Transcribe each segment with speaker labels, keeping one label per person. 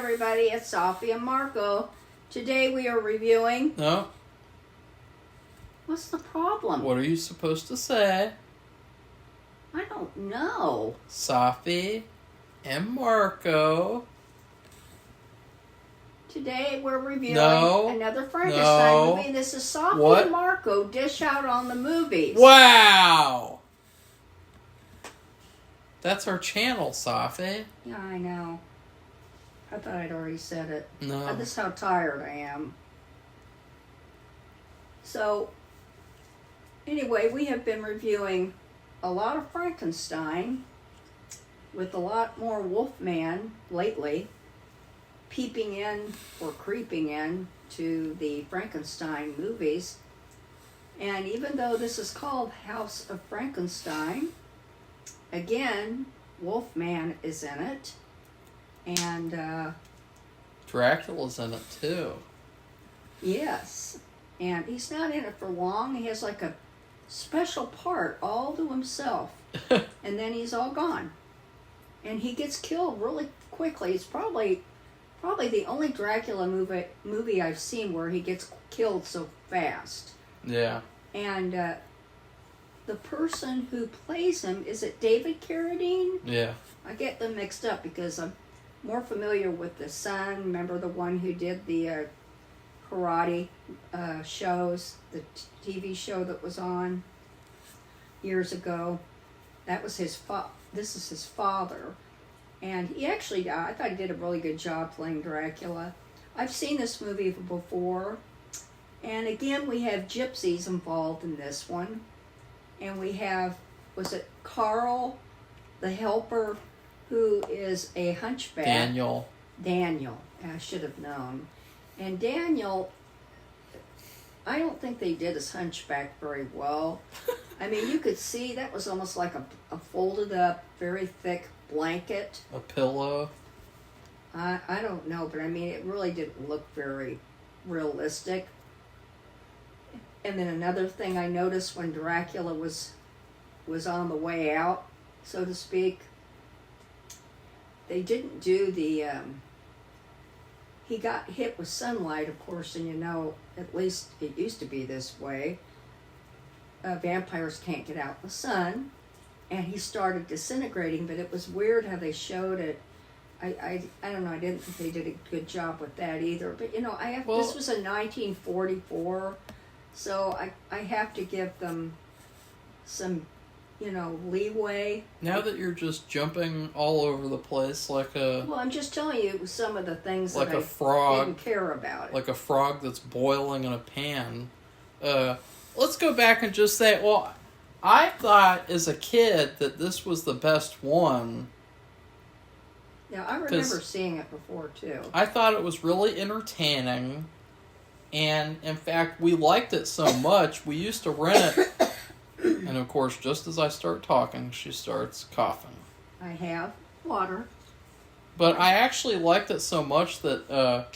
Speaker 1: everybody, it's Safi and Marco. Today we are reviewing...
Speaker 2: No.
Speaker 1: What's the problem?
Speaker 2: What are you supposed to say?
Speaker 1: I don't know.
Speaker 2: Safi and Marco.
Speaker 1: Today we're reviewing another Frankenstein movie. This is Safi and Marco dish out on the movies.
Speaker 2: Wow! That's our channel, Safi.
Speaker 1: Yeah, I know. I thought I'd already said it.
Speaker 2: No.
Speaker 1: This is how tired I am. So, anyway, we have been reviewing a lot of Frankenstein with a lot more Wolfman lately peeping in or creeping in to the Frankenstein movies. And even though this is called House of Frankenstein, again, Wolfman is in it. And
Speaker 2: Dracula's in it too.
Speaker 1: Yes. And he's not in it for long. He has like a special part all to himself. And then he's all gone. And he gets killed really quickly. It's probably the only Dracula movie I've seen where he gets killed so fast.
Speaker 2: Yeah.
Speaker 1: And the person who plays him, is it David Carradine?
Speaker 2: Yeah.
Speaker 1: I get them mixed up because I'm more familiar with the son. Remember the one who did the karate shows, the TV show that was on years ago. That was his this is his father. And he actually, I thought he did a really good job playing Dracula. I've seen this movie before. And again, we have gypsies involved in this one. And we have, was it Carl, the helper, who is a hunchback.
Speaker 2: Daniel.
Speaker 1: I should have known. And Daniel, I don't think they did his hunchback very well. I mean, you could see that was almost like a folded up, very thick blanket.
Speaker 2: A pillow.
Speaker 1: I don't know, but I mean, it really didn't look very realistic. And then another thing I noticed when Dracula was on the way out, so to speak, they didn't do the, he got hit with sunlight, of course, and you know, at least it used to be this way. Vampires can't get out in the sun, and he started disintegrating, but it was weird how they showed it. I don't know, I didn't think they did a good job with that either. But, you know, this was a 1944, so I have to give them some, you know, leeway.
Speaker 2: Now that you're just jumping all over the place like a...
Speaker 1: Well, I'm just telling you some of the things
Speaker 2: like
Speaker 1: that
Speaker 2: a frog,
Speaker 1: didn't care about it.
Speaker 2: Like a frog that's boiling in a pan. Let's go back and just say, well, I thought as a kid that this was the best one.
Speaker 1: Yeah, I remember seeing it before, too.
Speaker 2: I thought it was really entertaining. And, in fact, we liked it so much, we used to rent it. And, of course, just as I start talking, she starts coughing.
Speaker 1: I have water.
Speaker 2: But I actually liked it so much that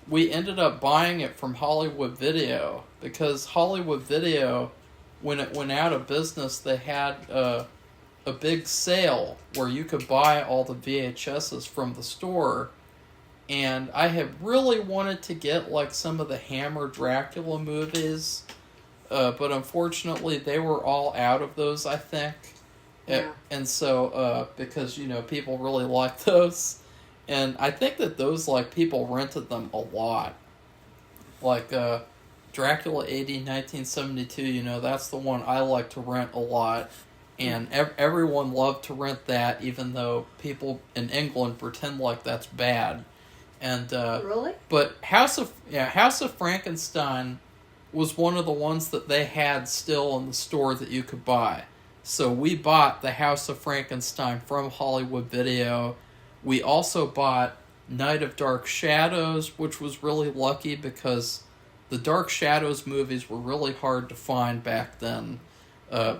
Speaker 2: we ended up buying it from Hollywood Video. Because Hollywood Video, when it went out of business, they had a big sale where you could buy all the VHSs from the store. And I had really wanted to get like some of the Hammer Dracula movies, but unfortunately they were all out of those, I think.
Speaker 1: Yeah.
Speaker 2: And so, because, you know, people really liked those. And I think that those, like, people rented them a lot. Like, Dracula AD 1972, you know, that's the one I like to rent a lot. And everyone loved to rent that, even though people in England pretend like that's bad. And
Speaker 1: really?
Speaker 2: But House of Frankenstein was one of the ones that they had still in the store that you could buy. So we bought the House of Frankenstein from Hollywood Video. We also bought Night of Dark Shadows, which was really lucky because the Dark Shadows movies were really hard to find back then.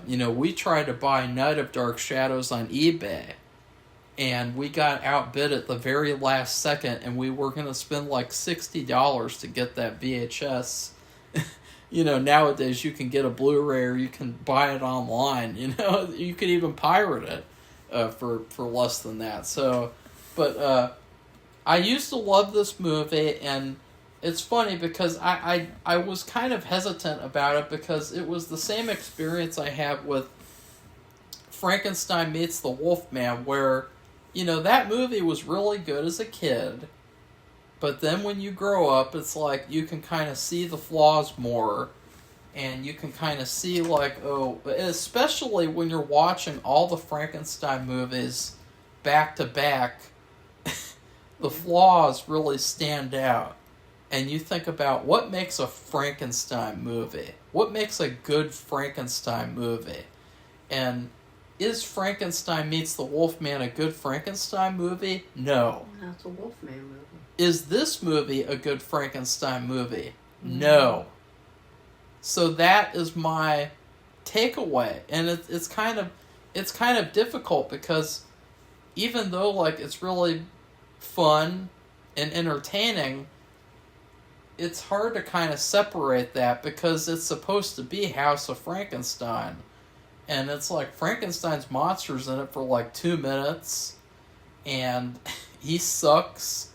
Speaker 2: You know, we tried to buy Night of Dark Shadows on eBay, and we got outbid at the very last second, and we were going to spend like $60 to get that VHS. You know, nowadays you can get a Blu-ray or you can buy it online. You know, you could even pirate it for less than that. So, but I used to love this movie, and it's funny because I was kind of hesitant about it because it was the same experience I had with Frankenstein Meets the Wolfman, where, that movie was really good as a kid, but then when you grow up, it's like you can kind of see the flaws more, and you can kind of see, like, especially when you're watching all the Frankenstein movies back to back, the flaws really stand out. And you think about what makes a Frankenstein movie. What makes a good Frankenstein movie? And is Frankenstein Meets the Wolfman a good Frankenstein movie? No.
Speaker 1: No, it's a Wolfman movie.
Speaker 2: Is this movie a good Frankenstein movie? No. So that is my takeaway. And it's kind of difficult because even though, like, it's really fun and entertaining, it's hard to kind of separate that because it's supposed to be House of Frankenstein. And it's like Frankenstein's monster's in it for like 2 minutes, and he sucks.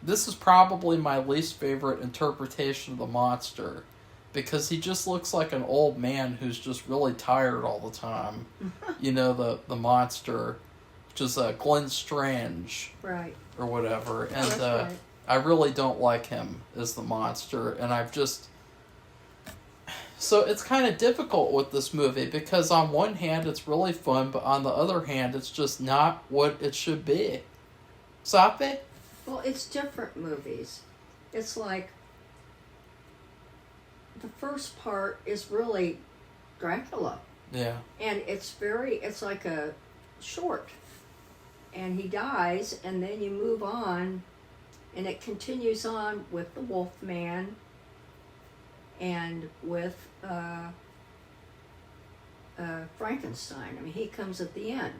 Speaker 2: This is probably my least favorite interpretation of the monster because he just looks like an old man who's just really tired all the time. The monster, which is Glenn Strange.
Speaker 1: Right.
Speaker 2: Or whatever. And
Speaker 1: right.
Speaker 2: I really don't like him as the monster, and I've just... So it's kind of difficult with this movie, because on one hand it's really fun, but on the other hand it's just not what it should be. Safi?
Speaker 1: Well, it's different movies. It's like, the first part is really Dracula.
Speaker 2: Yeah.
Speaker 1: And it's like a short. And he dies, and then you move on, and it continues on with the Wolfman and with Frankenstein. I mean, he comes at the end.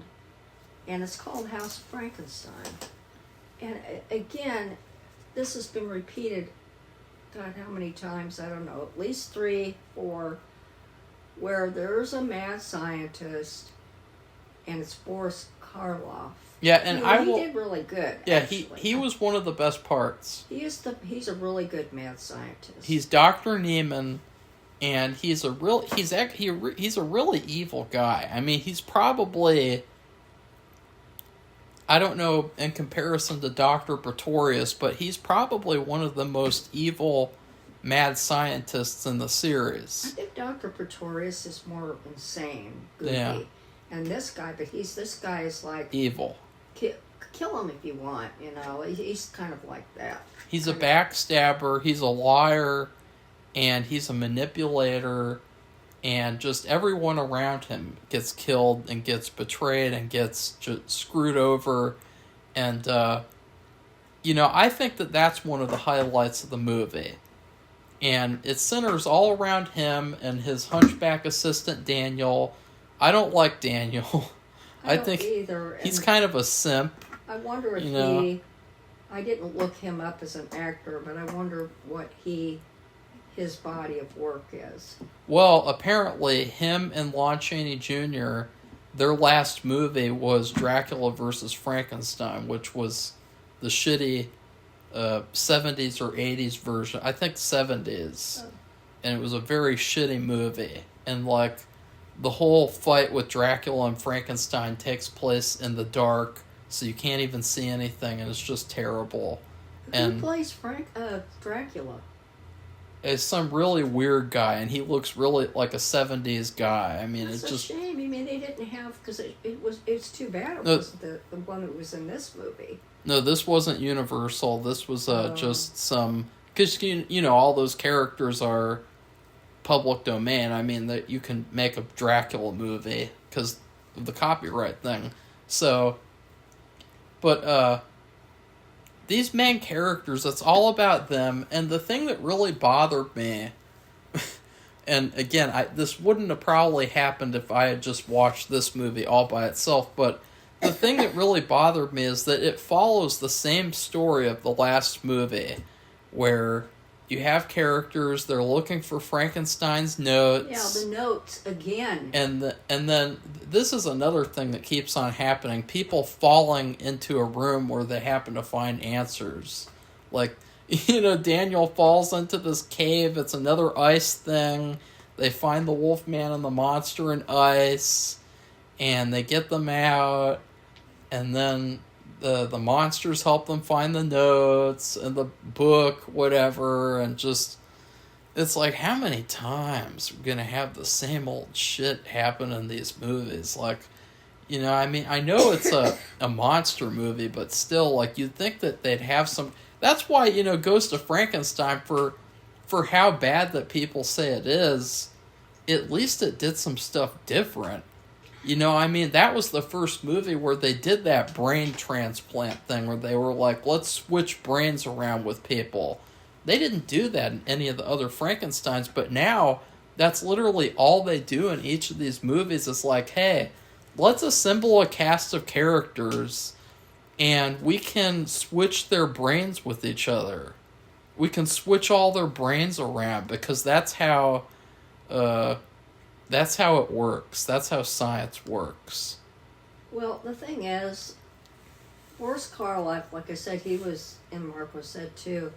Speaker 1: And it's called House of Frankenstein. And again, this has been repeated, God, how many times? I don't know, at least 3, 4, where there's a mad scientist, and it's Boris Karloff.
Speaker 2: Yeah, and
Speaker 1: he did really good.
Speaker 2: Yeah,
Speaker 1: actually.
Speaker 2: he was one of the best parts.
Speaker 1: He's a really good mad scientist.
Speaker 2: He's Dr. Neiman, and he's a really evil guy. I mean, he's probably, I don't know in comparison to Dr. Pretorius, but he's probably one of the most evil mad scientists in the series.
Speaker 1: I think Dr. Pretorius is more insane, goofy.
Speaker 2: Yeah.
Speaker 1: And this guy is like
Speaker 2: evil.
Speaker 1: Kill him if you want, He's kind of like that.
Speaker 2: He's a backstabber, he's a liar, and he's a manipulator, and just everyone around him gets killed and gets betrayed and gets just screwed over. And, I think that's one of the highlights of the movie. And it centers all around him and his hunchback assistant, Daniel. I don't like Daniel. I think
Speaker 1: either.
Speaker 2: He's kind of a simp.
Speaker 1: I wonder if I didn't look him up as an actor, but I wonder what his body of work is.
Speaker 2: Well, apparently him and Lon Chaney Jr., their last movie was Dracula versus Frankenstein, which was the shitty 70s or 80s version. I think 70s. Oh. And it was a very shitty movie. And like, the whole fight with Dracula and Frankenstein takes place in the dark, so you can't even see anything, and it's just terrible.
Speaker 1: Who plays Dracula?
Speaker 2: It's some really weird guy, and he looks really like a 70s guy. I mean,
Speaker 1: That's
Speaker 2: it's just...
Speaker 1: a shame. I mean, they didn't have... Because it's too bad it wasn't the one that was in this movie.
Speaker 2: No, this wasn't Universal. This was just some... Because, all those characters are public domain. I mean, that you can make a Dracula movie because of the copyright thing. So, but these main characters, it's all about them. And the thing that really bothered me, and again, this wouldn't have probably happened if I had just watched this movie all by itself, but the thing that really bothered me is that it follows the same story of the last movie, where You have characters. They're looking for Frankenstein's notes.
Speaker 1: Yeah, the notes again.
Speaker 2: And then this is another thing that keeps on happening. People falling into a room where they happen to find answers. Like, Daniel falls into this cave. It's another ice thing. They find the Wolfman and the monster in ice. And they get them out. And then the monsters help them find the notes and the book, whatever. And just, it's like, how many times we're going to have the same old shit happen in these movies? Like, I know it's a monster movie, but still, like, you'd think that they'd have some... That's why, Ghost of Frankenstein, for how bad that people say it is, at least it did some stuff different. That was the first movie where they did that brain transplant thing, where they were like, let's switch brains around with people. They didn't do that in any of the other Frankensteins, but now that's literally all they do in each of these movies. Is like, hey, let's assemble a cast of characters and we can switch their brains with each other. We can switch all their brains around because that's how it works. That's how science works.
Speaker 1: Well, the thing is, Boris Karloff, like I said, he was, and Marco said too,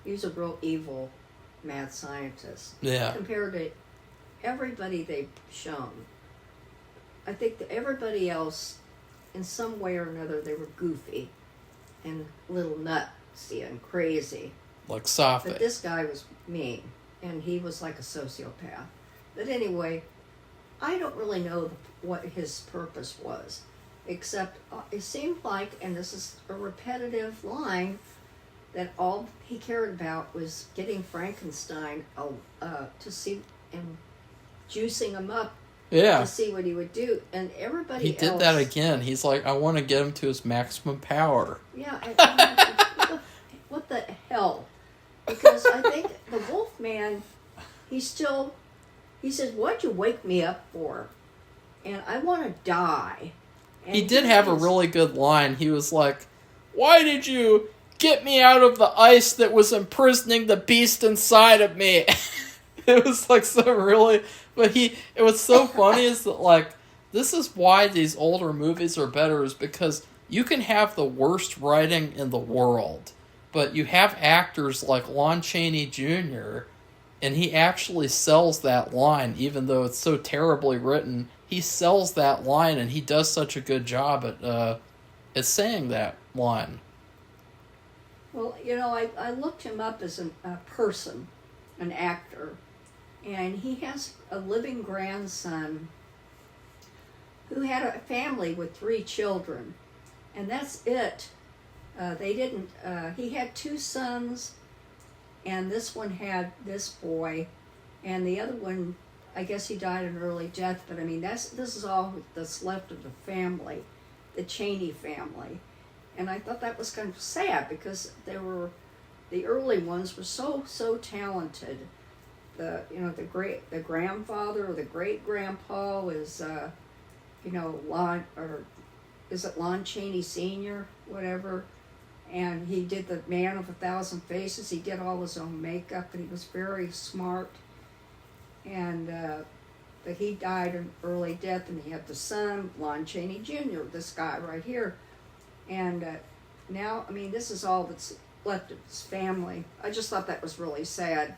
Speaker 1: he was a real evil mad scientist.
Speaker 2: Yeah.
Speaker 1: Compared to everybody they've shown. I think that everybody else, in some way or another, they were goofy and a little nutsy and crazy.
Speaker 2: Like Safi.
Speaker 1: But this guy was mean, and he was like a sociopath. But anyway, I don't really know what his purpose was, except it seemed like, and this is a repetitive line, that all he cared about was getting Frankenstein to see and juicing him up
Speaker 2: to
Speaker 1: see what he would do. And everybody
Speaker 2: else... He did that again. He's like, I want to get him to his maximum power.
Speaker 1: Yeah. What the hell? Because I think the Wolfman, he says, what'd you wake me up for? And I want to die. And
Speaker 2: he did have a really good line. He was like, why did you get me out of the ice that was imprisoning the beast inside of me? It was like so really... But it was so funny is that, like, this is why these older movies are better, is because you can have the worst writing in the world, but you have actors like Lon Chaney Jr., and he actually sells that line, even though it's so terribly written. He sells that line, and he does such a good job at saying that line.
Speaker 1: Well, I looked him up as a person, an actor, and he has a living grandson who had a family with 3 children, and that's it. He had 2 sons, and this one had this boy, and the other one, I guess he died an early death, but this is all that's left of the family, the Chaney family. And I thought that was kind of sad, because the early ones were so talented. The grandfather or the great grandpa is Lon Chaney Sr., whatever, and he did the Man of 1,000 Faces. He did all his own makeup, and he was very smart. And but he died an early death, and he had the son, Lon Chaney Jr., this guy right here. And now, this is all that's left of his family. I just thought that was really sad,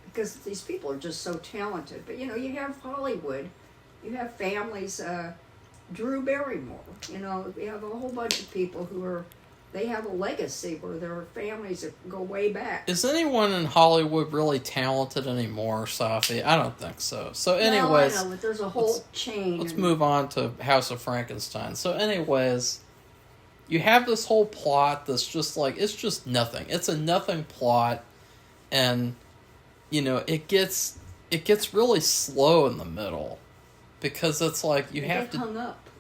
Speaker 1: because these people are just so talented. But, you have Hollywood. You have families, Drew Barrymore. We have a whole bunch of people who they have a legacy where there are families that go way back.
Speaker 2: Is anyone in Hollywood really talented anymore, Safi? I don't think so. So anyways...
Speaker 1: No, I know, but there's a whole chain.
Speaker 2: Let's move on to House of Frankenstein. So anyways, you have this whole plot that's just like, it's just nothing. It's a nothing plot, and, it gets really slow in the middle, because it's like you have to...
Speaker 1: hung up.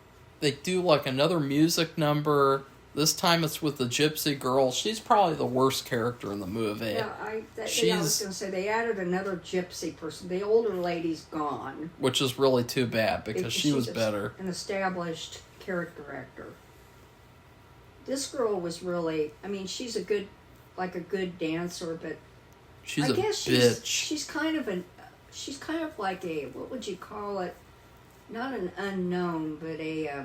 Speaker 2: They do like another music number. This time it's with the gypsy girl. She's probably the worst character in the movie.
Speaker 1: Yeah, I was going to say, they added another gypsy person. The older lady's gone.
Speaker 2: Which is really too bad, because she was better.
Speaker 1: An established character actor. This girl was really, she's a good dancer, but
Speaker 2: She's
Speaker 1: I
Speaker 2: a
Speaker 1: guess
Speaker 2: bitch.
Speaker 1: she's kind of like a, what would you call it? Not an unknown, but a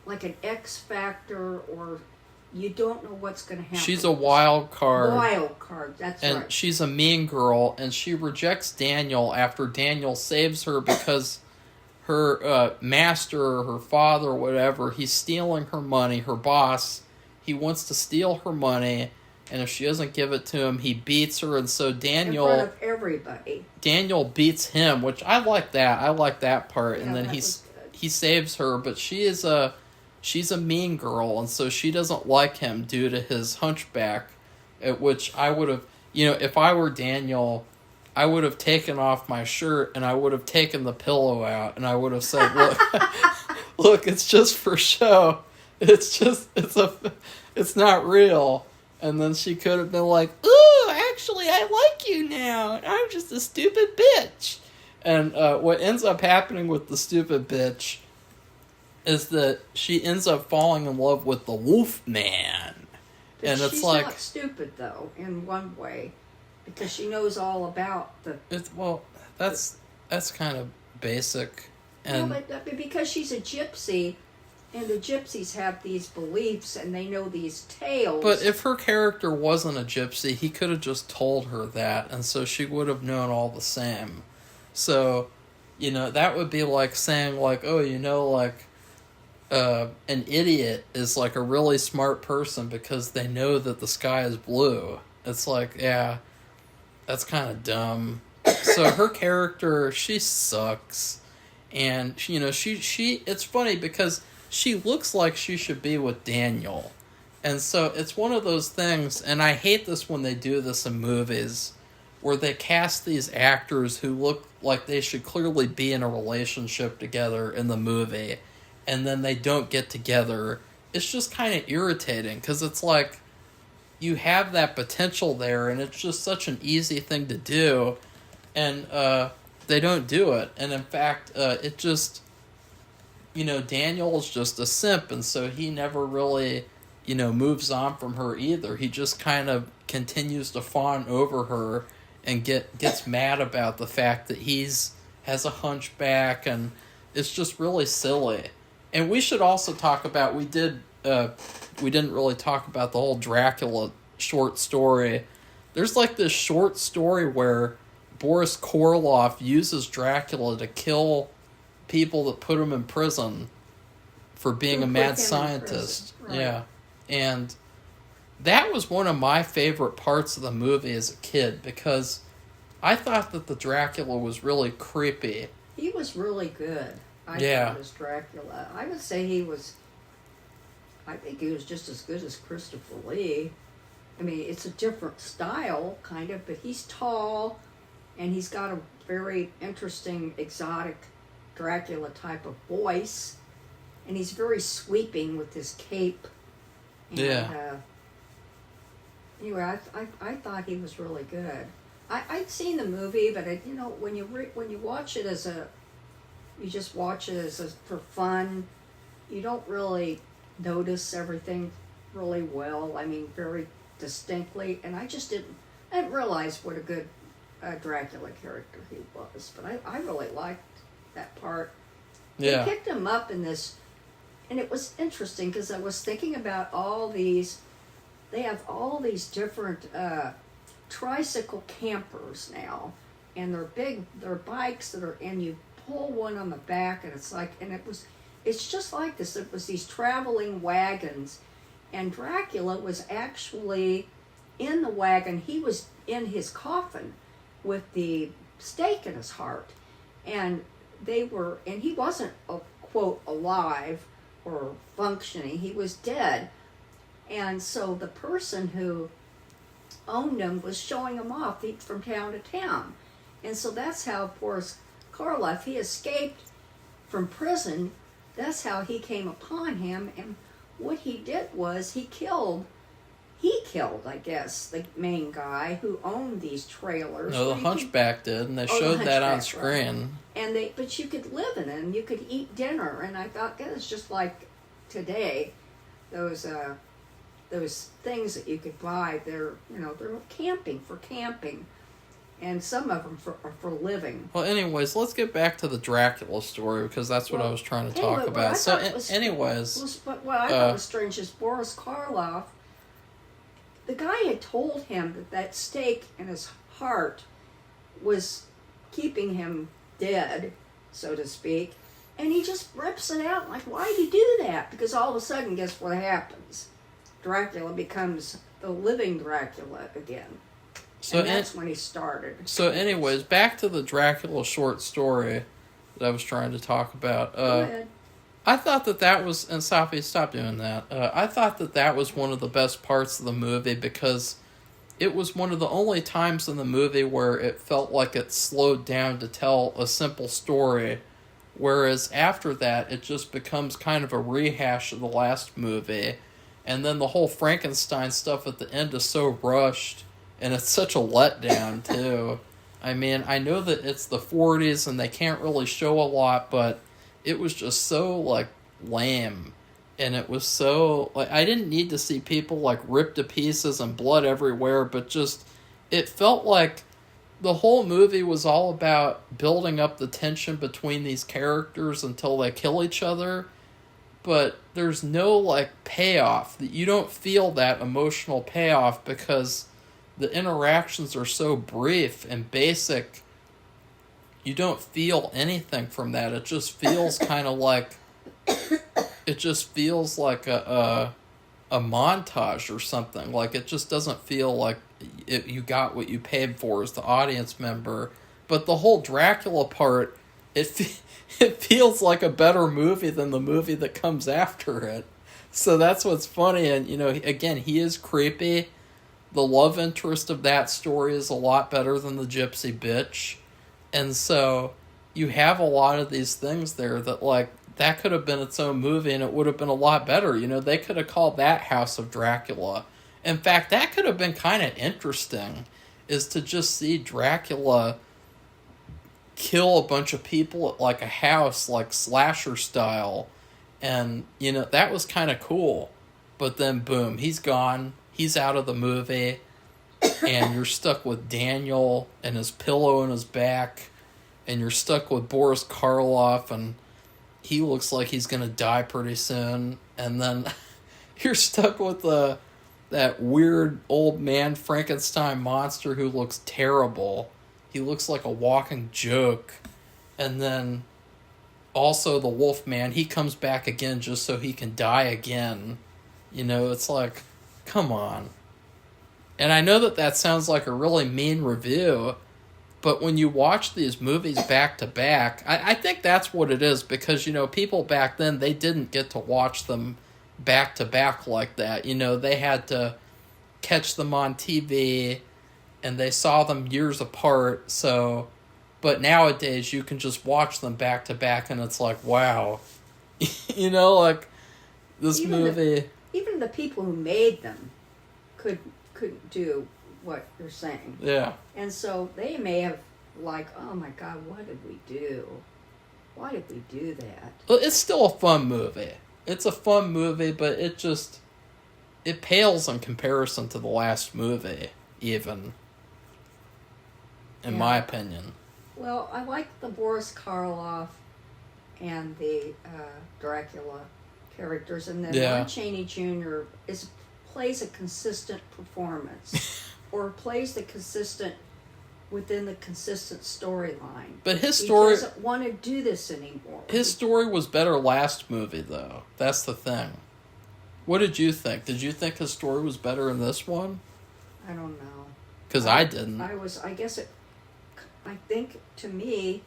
Speaker 1: like an X factor, or you don't know what's going to happen.
Speaker 2: She's a wild card.
Speaker 1: Wild card, that's
Speaker 2: and
Speaker 1: right.
Speaker 2: She's a mean girl, and she rejects Daniel after Daniel saves her because her master, her father, whatever, he's stealing her money, her boss. He wants to steal her money, and if she doesn't give it to him, he beats her, and so Daniel...
Speaker 1: In front of everybody.
Speaker 2: Daniel beats him, which I like that. I like that part.
Speaker 1: Yeah,
Speaker 2: and then
Speaker 1: that
Speaker 2: he saves her, but she's a mean girl, and so she doesn't like him due to his hunchback, at which I would have, if I were Daniel, I would have taken off my shirt and I would have taken the pillow out and I would have said, look, look, it's just for show. It's not real. And then she could have been like, ooh, actually, I like you now. I'm just a stupid bitch. And what ends up happening with the stupid bitch is that she ends up falling in love with the Wolf Man.
Speaker 1: But
Speaker 2: and it's
Speaker 1: she's
Speaker 2: like,
Speaker 1: not stupid, though, in one way, because she knows all about the...
Speaker 2: that's kind of basic. And
Speaker 1: but because she's a gypsy, and the gypsies have these beliefs, and they know these tales...
Speaker 2: But if her character wasn't a gypsy, he could have just told her that, and so she would have known all the same. So, that would be like saying, like, oh, an idiot is like a really smart person because they know that the sky is blue. It's like, yeah, that's kind of dumb. So her character, she sucks. And, she it's funny because she looks like she should be with Daniel. And so it's one of those things, and I hate this when they do this in movies, where they cast these actors who look like they should clearly be in a relationship together in the movie, and then they don't get together. It's just kind of irritating, because it's like, you have that potential there, and it's just such an easy thing to do, and they don't do it. And in fact, it just, Daniel's just a simp, and so he never really, moves on from her either. He just kind of continues to fawn over her and gets mad about the fact that has a hunchback, and it's just really silly. And we should also talk about, we didn't really talk about the whole Dracula short story. There's like this short story where Boris Karloff uses Dracula to kill people that put him in prison for being a mad scientist.
Speaker 1: Right.
Speaker 2: Yeah. And that was one of my favorite parts of the movie as a kid, because I thought that the Dracula was really creepy.
Speaker 1: He was really good. I thought as Dracula. I would say I think he was just as good as Christopher Lee. I mean, it's a different style, kind of, but he's tall, and he's got a very interesting, exotic Dracula type of voice, and he's very sweeping with his cape. And, anyway, I thought he was really good. I'd seen the movie, but when you watch it you just watch it for fun. You don't really notice everything really well. I mean, very distinctly, and I didn't realize what a good Dracula character he was. But I really liked that part.
Speaker 2: Yeah.
Speaker 1: They picked him up in this, and it was interesting because I was thinking about all these. They have all these different tricycle campers now, and they're bikes that are, and you pull one on the back, and it's just like this. It was these traveling wagons, and Dracula was actually in the wagon. He was in his coffin with the stake in his heart, and he wasn't quote alive or functioning. He was dead. And so the person who owned him was showing him off from town to town. And so that's how Boris Karloff, he escaped from prison. That's how he came upon him. And what he did was he killed, I guess, the main guy who owned these trailers.
Speaker 2: No, the hunchback did, and they showed that on screen.
Speaker 1: Right. But you could live in them. You could eat dinner. And I thought, it's just like today, those those things that you could buy. They're for camping, and some of them are for living.
Speaker 2: Well, anyways, let's get back to the Dracula story because that's what I was trying to talk about.
Speaker 1: What
Speaker 2: What
Speaker 1: I thought was strange is Boris Karloff. The guy had told him that stake in his heart was keeping him dead, so to speak, and he just rips it out. Like, why'd he do that? Because all of a sudden, guess what happens? Dracula becomes the living Dracula again. And that's when he started.
Speaker 2: So anyways, back to the Dracula short story that I was trying to talk about.
Speaker 1: Go ahead.
Speaker 2: I thought that was, and Safi, stop doing that. I thought that was one of the best parts of the movie because it was one of the only times in the movie where it felt like it slowed down to tell a simple story, whereas after that it just becomes kind of a rehash of the last movie, and then the whole Frankenstein stuff at the end is so rushed, and it's such a letdown too. I mean, I know that it's the 40s and they can't really show a lot, but it was just so, like, lame. And it was so, like, I didn't need to see people, like, ripped to pieces and blood everywhere, but just, it felt like the whole movie was all about building up the tension between these characters until they kill each other. But there's no, like, payoff. You don't feel that emotional payoff because the interactions are so brief and basic. You don't feel anything from that. It just feels kind of like a montage or something. Like, it just doesn't feel like you got what you paid for as the audience member. But the whole Dracula part, it feels like a better movie than the movie that comes after it. So that's what's funny. And, again, he is creepy. The love interest of that story is a lot better than the gypsy bitch. And so you have a lot of these things there that, like, that could have been its own movie and it would have been a lot better. They could have called that House of Dracula. In fact, that could have been kind of interesting, is to just see Dracula kill a bunch of people at, like, a house, like, slasher style. And, that was kind of cool. But then, boom, he's gone. He's out of the movie. And you're stuck with Daniel and his pillow in his back, and you're stuck with Boris Karloff, and he looks like he's gonna die pretty soon. And then you're stuck with that weird old man Frankenstein monster who looks terrible. He looks like a walking joke. And then also the Wolfman, he comes back again just so he can die again. It's like, come on. And I know that sounds like a really mean review, but when you watch these movies back to back, I think that's what it is, because, people back then, they didn't get to watch them back to back like that. They had to catch them on TV, and they saw them years apart, but nowadays you can just watch them back to back, and it's like, wow. Like, this movie...
Speaker 1: Even the people who made them couldn't do what you're saying.
Speaker 2: Yeah.
Speaker 1: And so they may have, like, oh my God, what did we do? Why did we do that?
Speaker 2: Well, it's still a fun movie. It's a fun movie, but it pales in comparison to the last movie, even. In my opinion.
Speaker 1: Well, I like the Boris Karloff and the Dracula characters, and then Lon Chaney Jr. plays a consistent performance, or plays the consistent within the consistent storyline.
Speaker 2: But his story...
Speaker 1: He doesn't want to do this anymore.
Speaker 2: His story was better last movie, though. That's the thing. What did you think? Did you think his story was better in this one?
Speaker 1: I don't know.
Speaker 2: Because I didn't.
Speaker 1: I think, to me,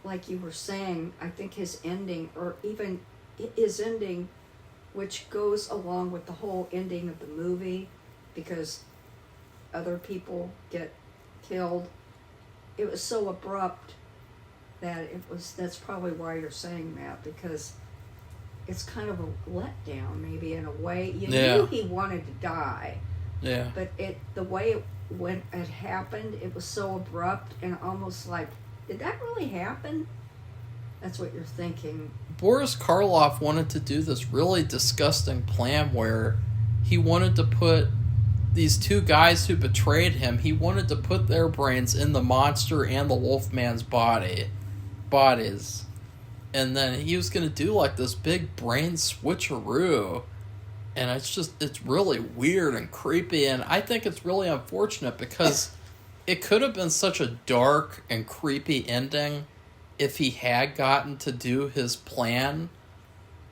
Speaker 1: like you were saying, I think his ending, or even his ending, which goes along with the whole ending of the movie, because other people get killed, it was so abrupt that that's probably why you're saying that, because it's kind of a letdown, maybe, in a way. You knew he wanted to die.
Speaker 2: Yeah.
Speaker 1: But the way it happened, it was so abrupt and almost like, did that really happen? That's what you're thinking.
Speaker 2: Boris Karloff wanted to do this really disgusting plan where he wanted to put these two guys who betrayed him, he wanted to put their brains in the monster and the Wolfman's bodies. And then he was going to do like this big brain switcheroo. And it's really weird and creepy. And I think it's really unfortunate because it could have been such a dark and creepy ending if he had gotten to do his plan.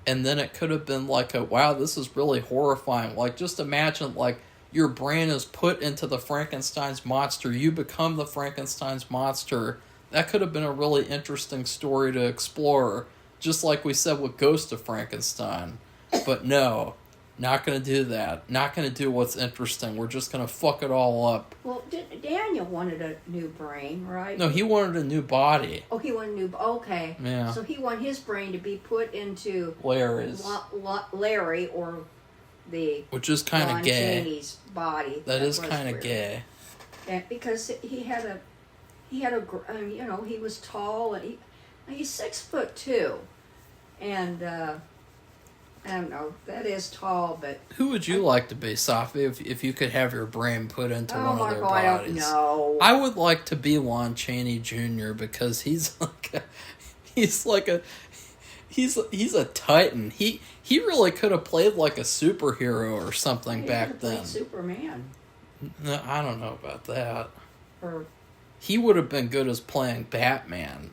Speaker 2: And then it could have been like wow, this is really horrifying. Like, just imagine, like, your brain is put into the Frankenstein's monster. You become the Frankenstein's monster. That could have been a really interesting story to explore. Just like we said with Ghost of Frankenstein. But no, not going to do that. Not going to do what's interesting. We're just going to fuck it all up.
Speaker 1: Well, Daniel wanted a new brain, right?
Speaker 2: No, he wanted a new body.
Speaker 1: Oh, he wanted a new... Okay.
Speaker 2: Yeah.
Speaker 1: So he wanted his brain to be put into...
Speaker 2: Larry's.
Speaker 1: Larry, or the...
Speaker 2: Which is kind of gay.
Speaker 1: Chaney's body.
Speaker 2: That is kind of gay.
Speaker 1: Yeah, because he had he was tall, and he's 6'2", and I don't know, that is tall, but... Who
Speaker 2: would you like to be, Safi, if you could have your brain put into one of their bodies?
Speaker 1: I don't know.
Speaker 2: I would like to be Lon Chaney Jr. because he's a titan. He really could have played like a superhero or something back then.
Speaker 1: Superman.
Speaker 2: No, I don't know about that.
Speaker 1: Or...
Speaker 2: He would have been good as playing Batman.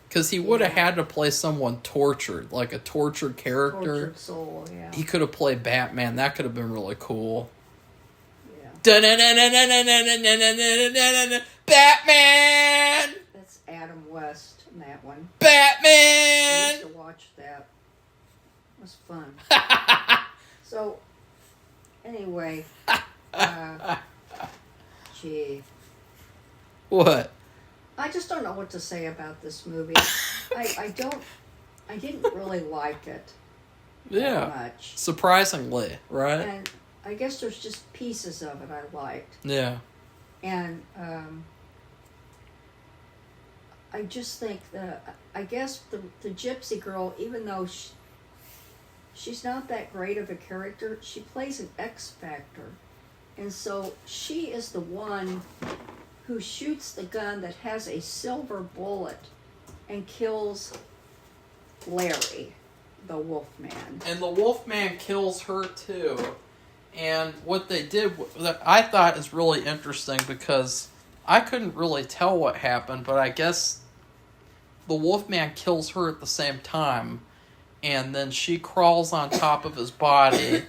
Speaker 2: Because he would have had to play someone tortured, like a tortured character.
Speaker 1: Tortured soul, yeah.
Speaker 2: He could have played Batman. That could have been really cool.
Speaker 1: Yeah.
Speaker 2: Batman!
Speaker 1: That's Adam West in that one.
Speaker 2: Batman!
Speaker 1: I used to watch that. It was fun. So, anyway. Gee.
Speaker 2: What?
Speaker 1: I just don't know what to say about this movie. I didn't really like it.
Speaker 2: Yeah.
Speaker 1: Much.
Speaker 2: Surprisingly, right?
Speaker 1: And I guess there's just pieces of it I liked.
Speaker 2: Yeah.
Speaker 1: And I just think I guess the gypsy girl, even though she's not that great of a character, she plays an X factor. And so she is the one who shoots the gun that has a silver bullet and kills Larry, the Wolfman.
Speaker 2: And the Wolfman kills her too. And what they did, that I thought is really interesting because I couldn't really tell what happened, but I guess the Wolfman kills her at the same time, and then she crawls on top of his body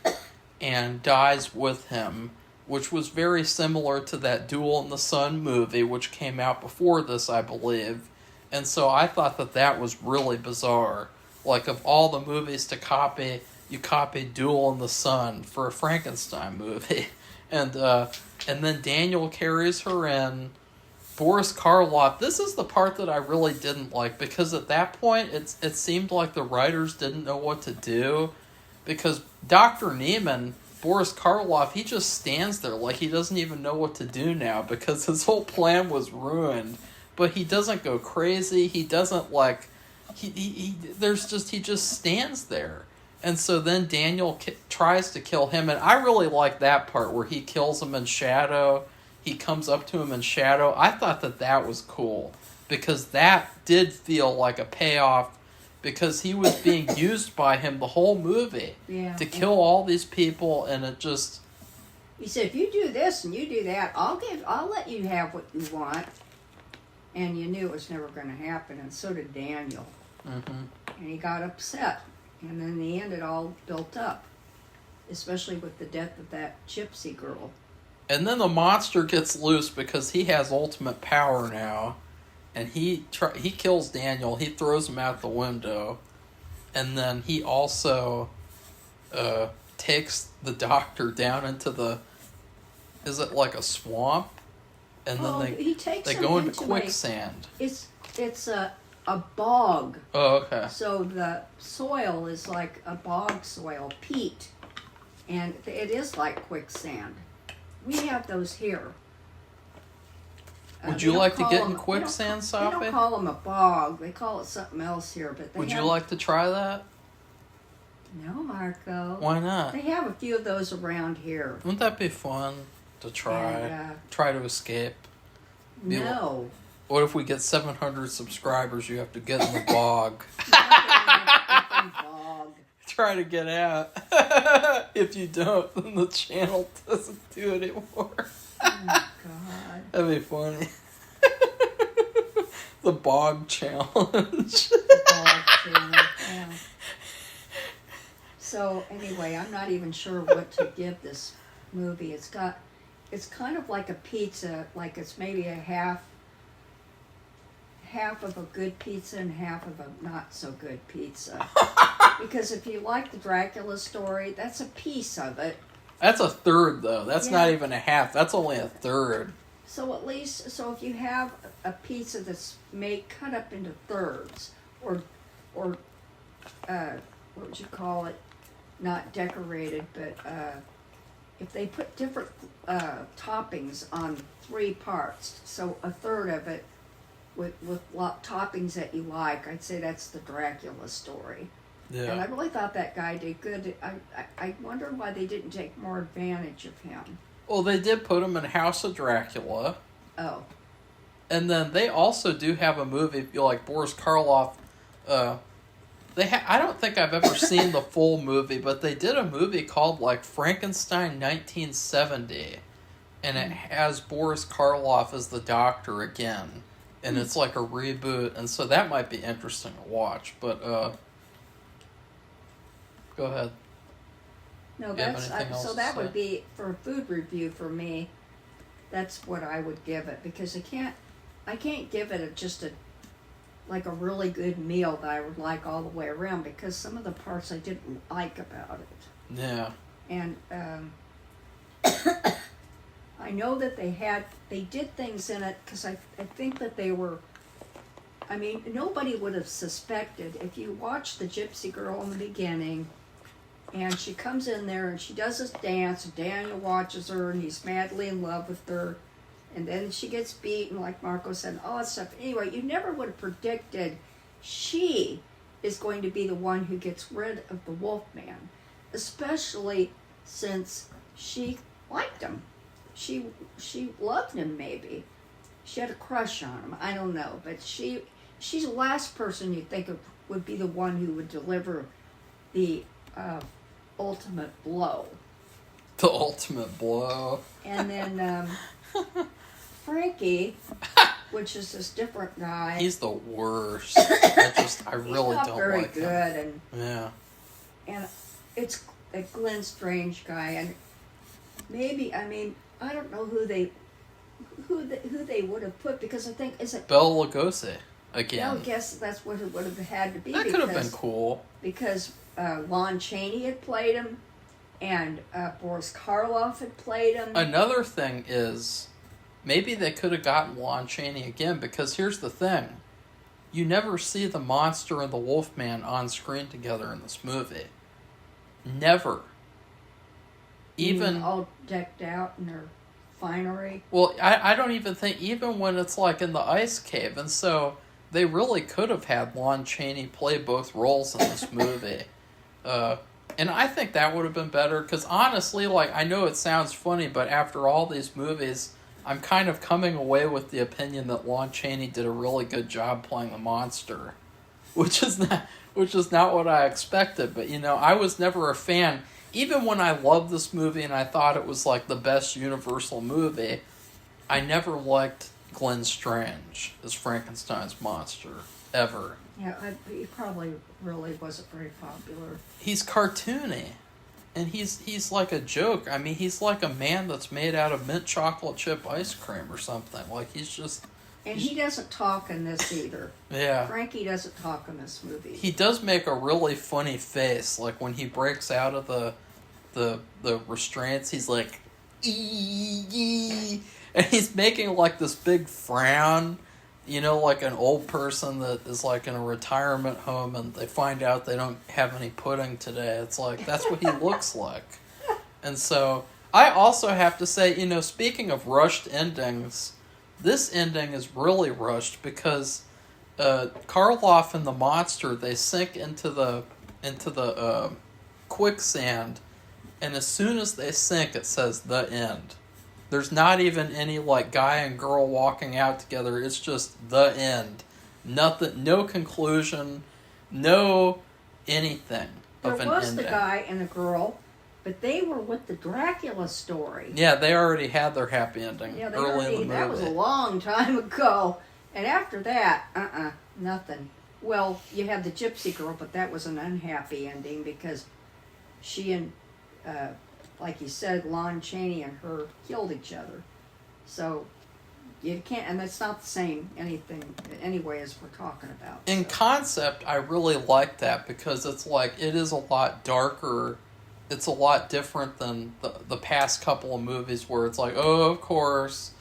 Speaker 2: and dies with him, which was very similar to that Duel in the Sun movie, which came out before this, I believe. And so I thought that was really bizarre. Like, of all the movies to copy, you copied Duel in the Sun for a Frankenstein movie. And then Daniel carries her in. Boris Karloff, this is the part that I really didn't like, because at that point, it seemed like the writers didn't know what to do. Because Dr. Neiman... Boris Karloff, he just stands there like he doesn't even know what to do now because his whole plan was ruined. But he doesn't go crazy. He doesn't he just stands there. And so then Daniel tries to kill him, and I really like that part where he kills him in shadow. He comes up to him in shadow. I thought that was cool because that did feel like a payoff. Because he was being used by him the whole movie to kill all these people, and it just...
Speaker 1: He said, if you do this and you do that, I'll let you have what you want. And you knew it was never going to happen, and so did Daniel. Mm-hmm. And he got upset. And then in the end, it all built up. Especially with the death of that gypsy girl.
Speaker 2: And then the monster gets loose because he has ultimate power now. And he kills Daniel. He throws him out the window. And then he also takes the doctor down into the... Is it like a swamp? And then they go into quicksand.
Speaker 1: It's a bog.
Speaker 2: Oh, okay.
Speaker 1: So the soil is like a bog soil, peat. And it is like quicksand. We have those here.
Speaker 2: Would you like to get in quicksand, Safi?
Speaker 1: They don't call them a bog. They call it something else here. But
Speaker 2: would you like to try that?
Speaker 1: No, Marco.
Speaker 2: Why not?
Speaker 1: They have a few of those around here.
Speaker 2: Wouldn't that be fun to try?
Speaker 1: And,
Speaker 2: try to escape?
Speaker 1: no.
Speaker 2: What if we get 700 subscribers? You have to get in the bog.
Speaker 1: Bog.
Speaker 2: Try to get out. If you don't, then the channel doesn't do it anymore.
Speaker 1: Oh, God.
Speaker 2: That'd be funny. The bog challenge.
Speaker 1: The bog channel, yeah. So, anyway, I'm not even sure what to give this movie. It's kind of like a pizza, like it's maybe a half of a good pizza and half of a not so good pizza. Because if you like the Dracula story, that's a piece of it.
Speaker 2: That's a third, though. That's
Speaker 1: Yeah.
Speaker 2: not even a half. That's only a third.
Speaker 1: So at least, if you have a pizza that's cut up into thirds, or what would you call it? Not decorated, but if they put different toppings on 3 parts, so a third of it with toppings that you like, I'd say that's the Dracula story.
Speaker 2: Yeah.
Speaker 1: And I really thought that guy did good. I wonder why they didn't take more advantage of him.
Speaker 2: Well, they did put him in House of Dracula.
Speaker 1: Oh.
Speaker 2: And then they also do have a movie, like Boris Karloff. I don't think I've ever seen the full movie, but they did a movie called like Frankenstein 1970, and it has Boris Karloff as the doctor again, and it's like a reboot, and so that might be interesting to watch. But go ahead.
Speaker 1: No,
Speaker 2: Do you have
Speaker 1: that's
Speaker 2: anything else
Speaker 1: so
Speaker 2: to
Speaker 1: that
Speaker 2: say?
Speaker 1: would be for a food review for me. That's what I would give it, because I can't give it just a really good meal that I would like all the way around, because some of the parts I didn't like about it.
Speaker 2: Yeah.
Speaker 1: And I know that they did things in it, because I think that they were, I mean, nobody would have suspected. If you watch the Gypsy Girl in the beginning, and she comes in there and she does this dance, and Daniel watches her and he's madly in love with her, and then she gets beaten, like Marco said, and all that stuff. Anyway, you never would have predicted she is going to be the one who gets rid of the Wolfman, especially since she liked him. She loved him, maybe. She had a crush on him. I don't know, but she's the last person you think of would be the one who would deliver the ultimate blow.
Speaker 2: The ultimate blow.
Speaker 1: And then Frankie, which is this different guy.
Speaker 2: He's the worst. I really
Speaker 1: he's not
Speaker 2: don't
Speaker 1: very
Speaker 2: like
Speaker 1: good,
Speaker 2: him. Yeah.
Speaker 1: And it's a Glenn Strange guy, and maybe, I mean, I don't know who they would have put, because I think, is it
Speaker 2: Bela Lugosi again?
Speaker 1: I guess that's what it would have had to be.
Speaker 2: That could have been cool.
Speaker 1: Because Lon Chaney had played him, and Boris Karloff had played him.
Speaker 2: Another thing is, maybe they could have gotten Lon Chaney again, because here's the thing. You never see the monster and the Wolfman on screen together in this movie. Never. Even
Speaker 1: all decked out in their finery.
Speaker 2: Well, I don't even think, even when it's like in the ice cave, and so they really could have had Lon Chaney play both roles in this movie. And I think that would have been better, because honestly, like, I know it sounds funny, but after all these movies, I'm kind of coming away with the opinion that Lon Chaney did a really good job playing the monster, which is not what I expected. But I was never a fan. Even when I loved this movie and I thought it was like the best Universal movie, I never liked Glenn Strange as Frankenstein's monster ever.
Speaker 1: Yeah, he probably really wasn't very popular.
Speaker 2: He's cartoony, and he's like a joke. I mean, he's like a man that's made out of mint chocolate chip ice cream or something. Like, he's just...
Speaker 1: And he doesn't talk in this either.
Speaker 2: Yeah.
Speaker 1: Frankie doesn't talk in this movie.
Speaker 2: He does make a really funny face. Like, when he breaks out of the restraints, he's like... Ee-yee. And he's making, like, this big frown... like an old person that is like in a retirement home and they find out they don't have any pudding today. It's like, that's what he looks like. And so, I also have to say, speaking of rushed endings, this ending is really rushed because Karloff and the monster, they sink into the quicksand, and as soon as they sink, it says the end. There's not even any like guy and girl walking out together. It's just the end. Nothing, no conclusion, no anything of
Speaker 1: There
Speaker 2: an
Speaker 1: was
Speaker 2: ending.
Speaker 1: the guy and the girl, but they were with the Dracula story.
Speaker 2: Yeah, they already had their happy ending
Speaker 1: Yeah,
Speaker 2: early in the movie.
Speaker 1: that was a long time ago. And after that, nothing. Well, you had the gypsy girl, but that was an unhappy ending because she and, like you said, Lon Chaney and her killed each other. So you can't, and that's not the same anyway as we're talking about.
Speaker 2: In concept, I really like that because it's like, it is a lot darker. It's a lot different than the past couple of movies where it's like, oh, of course,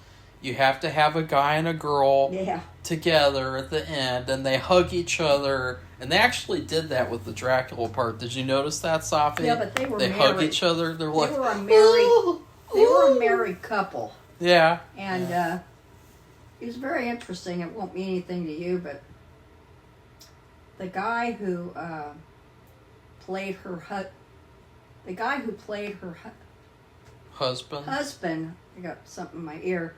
Speaker 2: you have to have a guy and a girl together at the end, and they hug each other. And they actually did that with the Dracula part. Did you notice that, Safi?
Speaker 1: Yeah, but they were married.
Speaker 2: hug each other. They were
Speaker 1: They were a married couple.
Speaker 2: Yeah.
Speaker 1: And it was very interesting. It won't mean anything to you, but the guy who played her
Speaker 2: husband.
Speaker 1: I got something in my ear.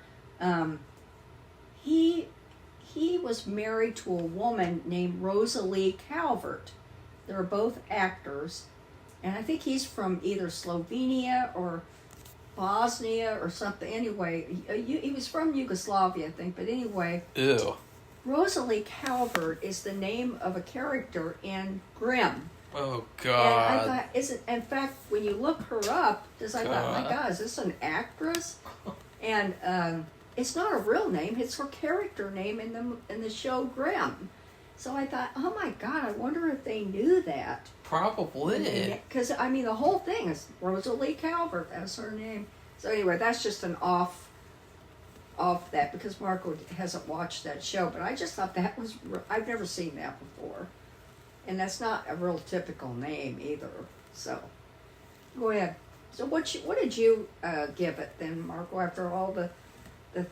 Speaker 1: He was married to a woman named Rosalie Calvert. They were both actors, and I think he's from either Slovenia or Bosnia or something. Anyway, he was from Yugoslavia, I think. But anyway,
Speaker 2: Ew.
Speaker 1: Rosalie Calvert is the name of a character in Grimm.
Speaker 2: Oh,
Speaker 1: And I
Speaker 2: God.
Speaker 1: thought, in fact, when you look her up, I thought, my God, is this an actress? And it's not a real name; it's her character name in the show Grimm. So I thought, oh my God, I wonder if they knew that.
Speaker 2: Probably.
Speaker 1: Because I mean, the whole thing is Rosalie Calvert. That's her name. So anyway, that's just an off that because Marco hasn't watched that show. But I just thought that was I've never seen that before. And that's not a real typical name either. So, go ahead. So what did you give it then, Marco, after all the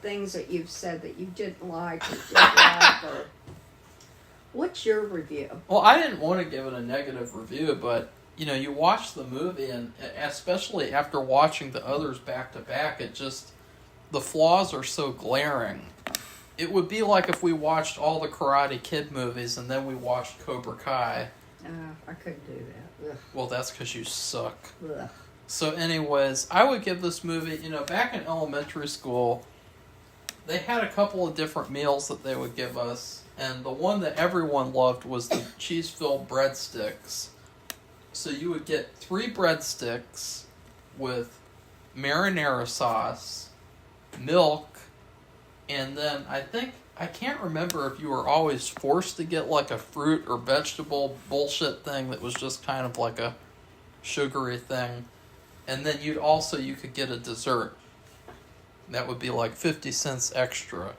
Speaker 1: things that you've said that you didn't like or didn't like? Or, what's your review?
Speaker 2: Well, I didn't want to give it a negative review, but, you watch the movie, and especially after watching the others back to back, the flaws are so glaring. It would be like if we watched all the Karate Kid movies and then we watched Cobra Kai.
Speaker 1: I couldn't do that. Ugh.
Speaker 2: Well, that's because you suck.
Speaker 1: Ugh.
Speaker 2: So anyways, I would give this movie, back in elementary school, they had a couple of different meals that they would give us. And the one that everyone loved was the cheese-filled breadsticks. So you would get 3 breadsticks with marinara sauce, milk, and then I can't remember if you were always forced to get like a fruit or vegetable bullshit thing that was just kind of like a sugary thing. And then you could get a dessert. That would be like 50 cents extra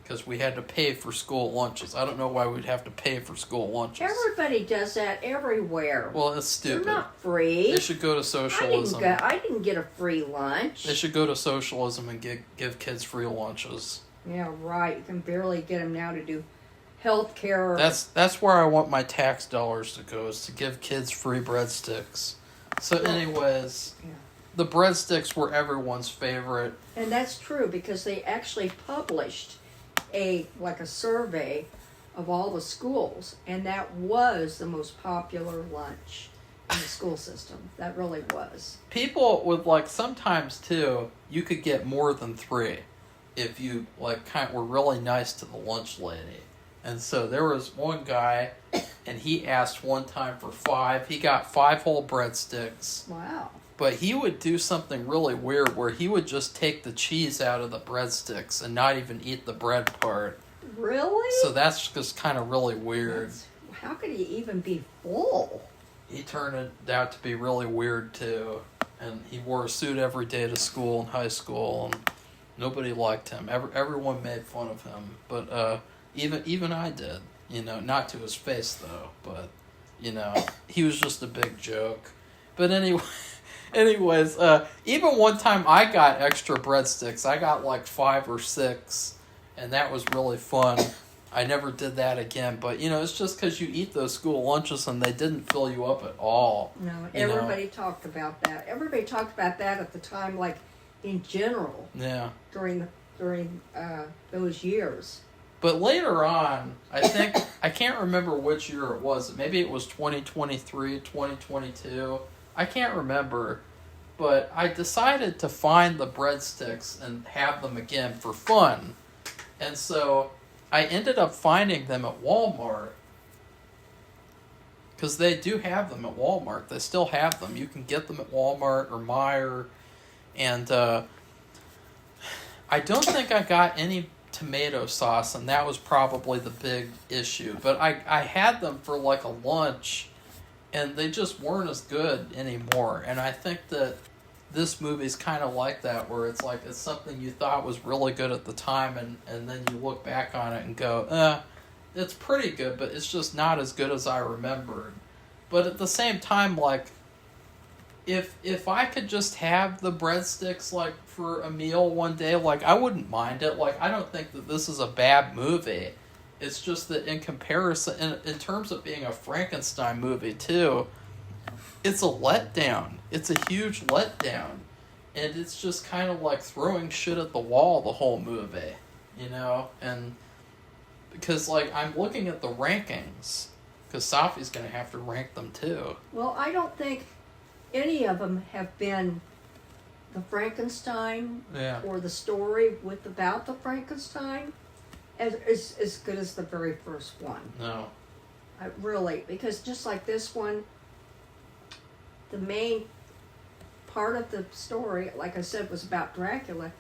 Speaker 2: because we had to pay for school lunches. I don't know why we'd have to pay for school lunches.
Speaker 1: Everybody does that everywhere.
Speaker 2: Well, it's stupid.
Speaker 1: They're not free.
Speaker 2: They should go to socialism.
Speaker 1: I didn't get a free lunch.
Speaker 2: They should go to socialism and give kids free lunches.
Speaker 1: Yeah, right. You can barely get them now to do health care.
Speaker 2: That's where I want my tax dollars to go, is to give kids free breadsticks. So anyways, the breadsticks were everyone's favorite.
Speaker 1: And that's true because they actually published a survey of all the schools, and that was the most popular lunch in the school system. That really was.
Speaker 2: People would sometimes too, you could get more than 3 if you were really nice to the lunch lady. And so there was one guy, and he asked one time for 5. He got 5 whole breadsticks.
Speaker 1: Wow.
Speaker 2: But he would do something really weird where he would just take the cheese out of the breadsticks and not even eat the bread part.
Speaker 1: Really?
Speaker 2: So that's just kind of really weird.
Speaker 1: How could he even be full?
Speaker 2: He turned it out to be really weird too. And he wore a suit every day to school in high school, and nobody liked him. Everyone made fun of him. But even I did. Not to his face though. But, he was just a big joke. But anyways, even one time I got extra breadsticks. I got 5 or 6, and that was really fun. I never did that again. But, it's just because you eat those school lunches and they didn't fill you up at all.
Speaker 1: No, everybody talked about that. Everybody talked about that at the time, like, in general.
Speaker 2: Yeah.
Speaker 1: During those years.
Speaker 2: But later on, I think, I can't remember which year it was. Maybe it was 2023, 2022. I can't remember. But I decided to find the breadsticks and have them again for fun. And so I ended up finding them at Walmart. Because they do have them at Walmart. They still have them. You can get them at Walmart or Meijer. And I don't think I got any tomato sauce, and that was probably the big issue. But I had them for like a lunch, and they just weren't as good anymore. And I think that this movie's kind of like that, where it's like it's something you thought was really good at the time, and then you look back on it and go, it's pretty good, but it's just not as good as I remembered. But at the same time, like, if I could just have the breadsticks, like, for a meal one day, like, I wouldn't mind it. Like, I don't think that this is a bad movie. It's just that in comparison, in terms of being a Frankenstein movie, too, it's a letdown. It's a huge letdown. And it's just kind of like throwing shit at the wall the whole movie, And because, like, I'm looking at the rankings, because Safi's going to have to rank them, too.
Speaker 1: Well, I don't think any of them have been the Frankenstein or the story about the Frankenstein as good as the very first one.
Speaker 2: No.
Speaker 1: Really, because just like this one, the main part of the story, like I said, was about Dracula,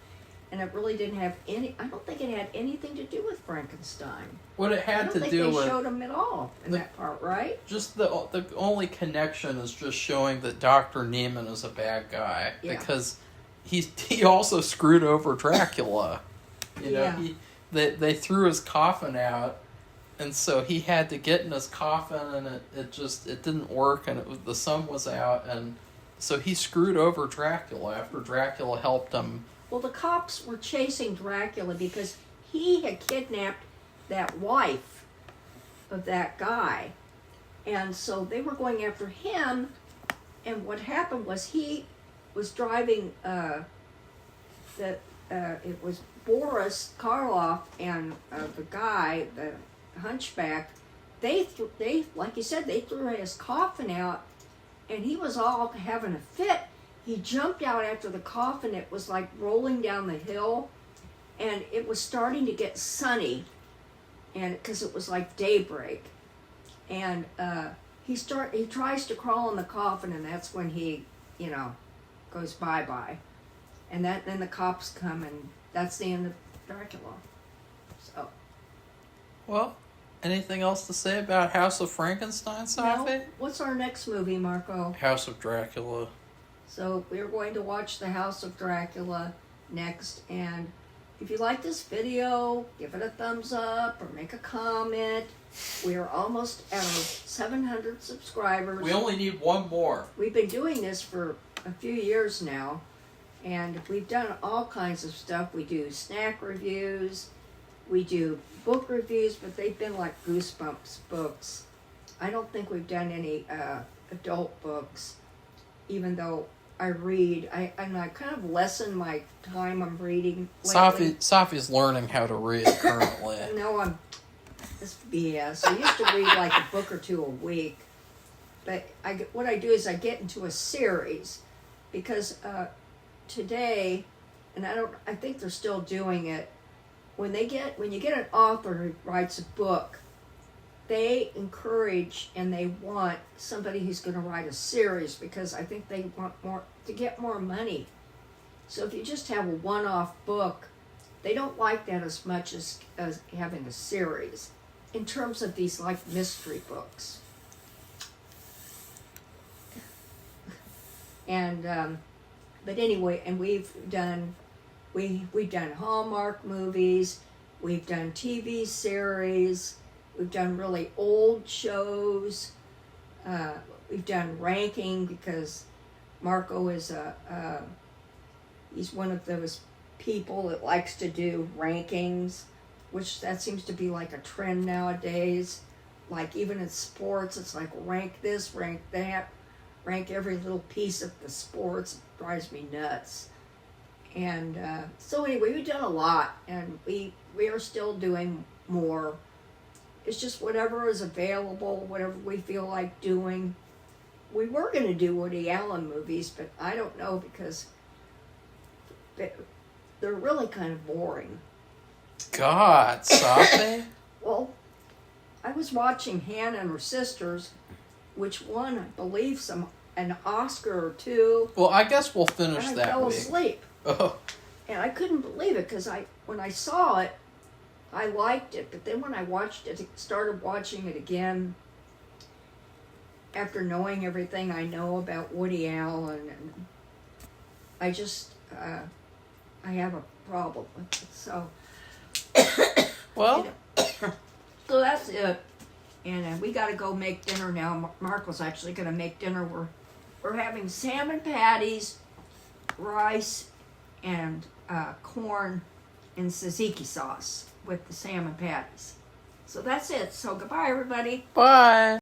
Speaker 1: and it really didn't have I don't think it had anything to do with Frankenstein.
Speaker 2: What it had to do with... I don't think
Speaker 1: they showed him at all in that part, right?
Speaker 2: Just the only connection is just showing that Dr. Neiman is a bad guy. Yeah. Because he also screwed over Dracula. They threw his coffin out, and so he had to get in his coffin, and it didn't work, and the sun was out, and so he screwed over Dracula after Dracula helped him.
Speaker 1: Well, the cops were chasing Dracula because he had kidnapped that wife of that guy. And so they were going after him. And what happened was he was driving, it was Boris, Karloff, and the guy, the hunchback. They, like you said, they threw his coffin out, and he was all having a fit. He jumped out after the coffin. It was like rolling down the hill, and it was starting to get sunny, and because it was like daybreak, and he tries to crawl in the coffin, and that's when he, goes bye-bye, and then the cops come, and that's the end of Dracula. So.
Speaker 2: Well, anything else to say about House of Frankenstein, Safi?
Speaker 1: No. What's our next movie, Marco?
Speaker 2: House of Dracula.
Speaker 1: So we're going to watch The House of Dracula next, and if you like this video, give it a thumbs up or make a comment. We are almost at our 700 subscribers.
Speaker 2: We only need one more.
Speaker 1: We've been doing this for a few years now, and we've done all kinds of stuff. We do snack reviews, we do book reviews, but they've been like Goosebumps books. I don't think we've done any adult books, even though I read. I kind of lessen my time I'm reading lately.
Speaker 2: Safi's learning how to read currently.
Speaker 1: No, this BS. I used to read like a book or two a week, but what I do is I get into a series, because today, and I think they're still doing it. When you get an author who writes a book, they encourage and they want somebody who's going to write a series, because I think they want to get more money. So if you just have a one-off book, they don't like that as much as having a series in terms of these like mystery books. And but anyway, and we've done Hallmark movies, we've done TV series. We've done really old shows. We've done ranking, because Marco is he's one of those people that likes to do rankings. which that seems to be like a trend nowadays. Like even in sports, it's like rank this, rank that, rank every little piece of the sports. It drives me nuts. And so anyway, we've done a lot, and we are still doing more. It's just whatever is available, whatever we feel like doing. We were going to do Woody Allen movies, but I don't know because they're really kind of boring.
Speaker 2: God, Safi.
Speaker 1: Well, I was watching Hannah and her sisters, which won, I believe, an Oscar or two.
Speaker 2: Well, I guess we'll finish
Speaker 1: and I
Speaker 2: that
Speaker 1: fell
Speaker 2: week.
Speaker 1: asleep.
Speaker 2: Oh.
Speaker 1: And I couldn't believe it because when I saw it, I liked it. But then when I started watching it again, after knowing everything I know about Woody Allen, and I just, I have a problem with it. So,
Speaker 2: Well,
Speaker 1: so that's it. And we got to go make dinner now. Mark was actually going to make dinner. We're having salmon patties, rice, and corn in tzatziki sauce with the salmon patties. So that's it. So goodbye, everybody.
Speaker 2: bye.